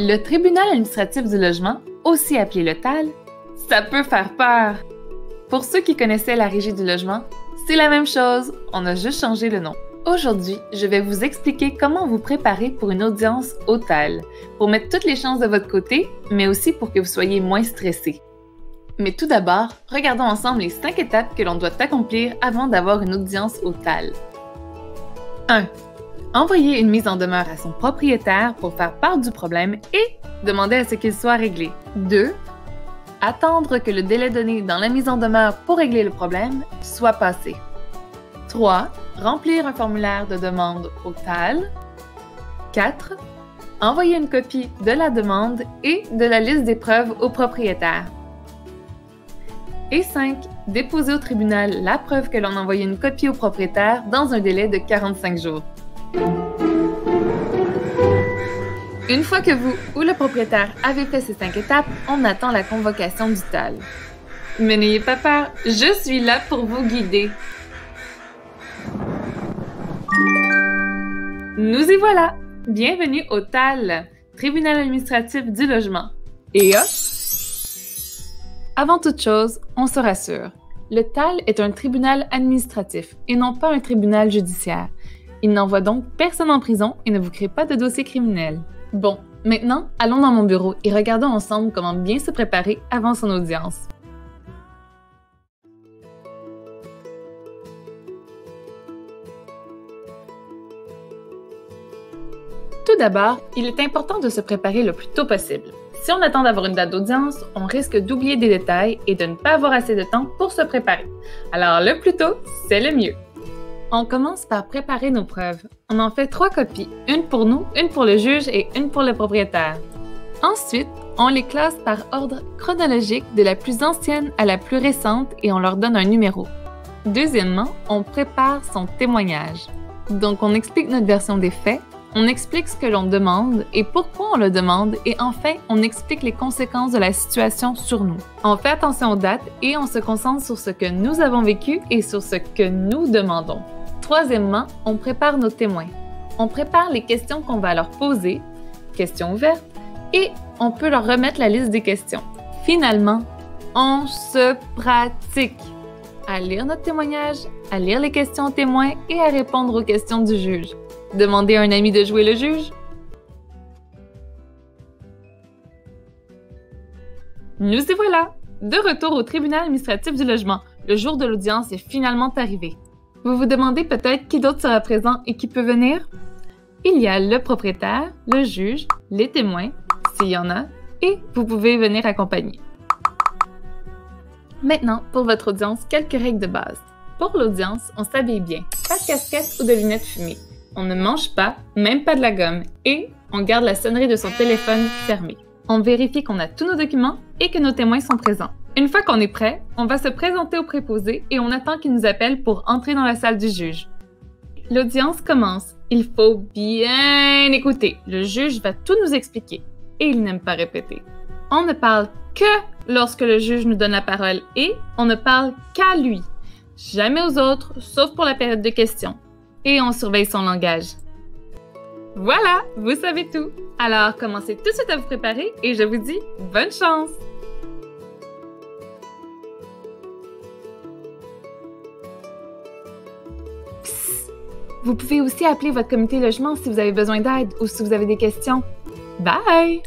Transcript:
Le tribunal administratif du logement, aussi appelé le TAL, ça peut faire peur. Pour ceux qui connaissaient la Régie du logement, c'est la même chose, on a juste changé le nom. Aujourd'hui, je vais vous expliquer comment vous préparer pour une audience au TAL, pour mettre toutes les chances de votre côté, mais aussi pour que vous soyez moins stressé. Mais tout d'abord, regardons ensemble les 5 étapes que l'on doit accomplir avant d'avoir une audience au TAL. 1. Envoyer une mise en demeure à son propriétaire pour faire part du problème et demander à ce qu'il soit réglé. 2. Attendre que le délai donné dans la mise en demeure pour régler le problème soit passé. 3. Remplir un formulaire de demande au TAL. 4. Envoyer une copie de la demande et de la liste des preuves au propriétaire. Et 5. Déposer au tribunal la preuve que l'on a envoyé une copie au propriétaire dans un délai de 45 jours. Une fois que vous ou le propriétaire avez fait ces 5 étapes, on attend la convocation du TAL. Mais n'ayez pas peur, je suis là pour vous guider. Nous y voilà! Bienvenue au TAL, Tribunal administratif du logement. Et hop! Avant toute chose, on se rassure. Le TAL est un tribunal administratif et non pas un tribunal judiciaire. Il n'envoie donc personne en prison et ne vous crée pas de dossier criminel. Bon, maintenant, allons dans mon bureau et regardons ensemble comment bien se préparer avant son audience. Tout d'abord, il est important de se préparer le plus tôt possible. Si on attend d'avoir une date d'audience, on risque d'oublier des détails et de ne pas avoir assez de temps pour se préparer. Alors le plus tôt, c'est le mieux. On commence par préparer nos preuves. On en fait 3 copies, une pour nous, une pour le juge et une pour le propriétaire. Ensuite, on les classe par ordre chronologique de la plus ancienne à la plus récente et on leur donne un numéro. Deuxièmement, on prépare son témoignage. Donc on explique notre version des faits, on explique ce que l'on demande et pourquoi on le demande et enfin, on explique les conséquences de la situation sur nous. On fait attention aux dates et on se concentre sur ce que nous avons vécu et sur ce que nous demandons. Troisièmement, on prépare nos témoins. On prépare les questions qu'on va leur poser, questions ouvertes, et on peut leur remettre la liste des questions. Finalement, on se pratique à lire notre témoignage, à lire les questions aux témoins et à répondre aux questions du juge. Demandez à un ami de jouer le juge. Nous y voilà! De retour au tribunal administratif du logement. Le jour de l'audience est finalement arrivé. Vous vous demandez peut-être qui d'autre sera présent et qui peut venir? Il y a le propriétaire, le juge, les témoins, s'il y en a, et vous pouvez venir accompagner. Maintenant, pour votre audience, quelques règles de base. Pour l'audience, on s'habille bien, pas de casquette ou de lunettes fumées. On ne mange pas, même pas de la gomme, et on garde la sonnerie de son téléphone fermée. On vérifie qu'on a tous nos documents et que nos témoins sont présents. Une fois qu'on est prêt, on va se présenter au préposé et on attend qu'il nous appelle pour entrer dans la salle du juge. L'audience commence. Il faut bien écouter. Le juge va tout nous expliquer et il n'aime pas répéter. On ne parle que lorsque le juge nous donne la parole et on ne parle qu'à lui. Jamais aux autres, sauf pour la période de questions. Et on surveille son langage. Voilà, vous savez tout. Alors, commencez tout de suite à vous préparer et je vous dis bonne chance! Psst! Vous pouvez aussi appeler votre comité logement si vous avez besoin d'aide ou si vous avez des questions. Bye!